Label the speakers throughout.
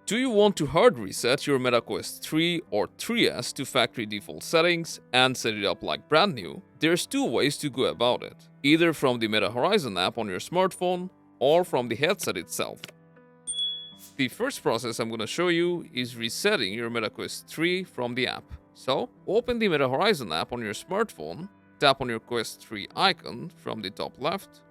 Speaker 1: Do you want to hard reset your MetaQuest 3 or 3S to factory default settings and set it up like brand new? There's two ways to go about it, either from the Meta Horizon app on your smartphone or from the headset itself. The first process I'm going to show you is resetting your MetaQuest 3 from the app. So, open the Meta Horizon app on your smartphone, tap on your Quest 3 icon from the top left.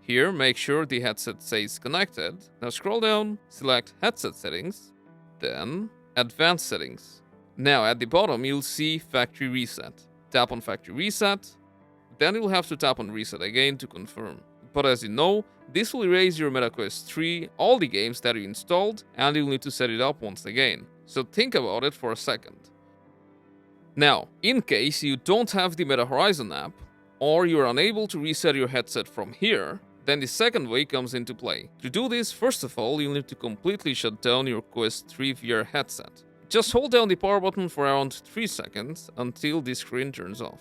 Speaker 1: Here, make sure the headset stays connected. Now scroll down, select Headset Settings, then Advanced Settings. Now at the bottom you'll see Factory Reset. Tap on Factory Reset, then you'll have to tap on Reset again to confirm. But as you know, this will erase your MetaQuest 3, all the games that you installed, and you'll need to set it up once again. So think about it for a second. Now, in case you don't have the Meta Horizon app, or you're unable to reset your headset from here, then the second way comes into play. To do this, first of all, you'll need to completely shut down your Quest 3 VR headset. Just hold down the power button for around 3 seconds until the screen turns off.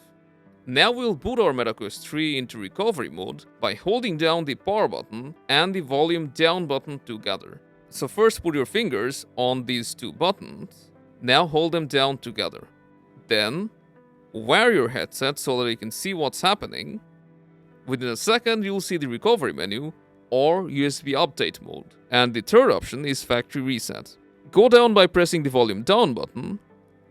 Speaker 1: Now we'll boot our MetaQuest 3 into recovery mode by holding down the power button and the volume down button together. So first put your fingers on these two buttons, now hold them down together. Then wear your headset so that you can see what's happening. Within a second, you'll see the recovery menu or USB update mode. And the third option is factory reset. Go down by pressing the volume down button,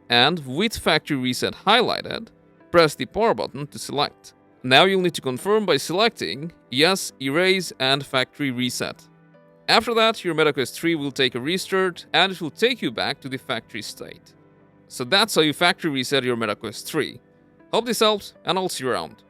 Speaker 1: and with factory reset highlighted, press the power button to select. Now you'll need to confirm by selecting yes, erase and factory reset. After that, your MetaQuest 3 will take a restart and it will take you back to the factory state. So that's how you factory reset your MetaQuest 3. Hope this helps, and I'll see you around.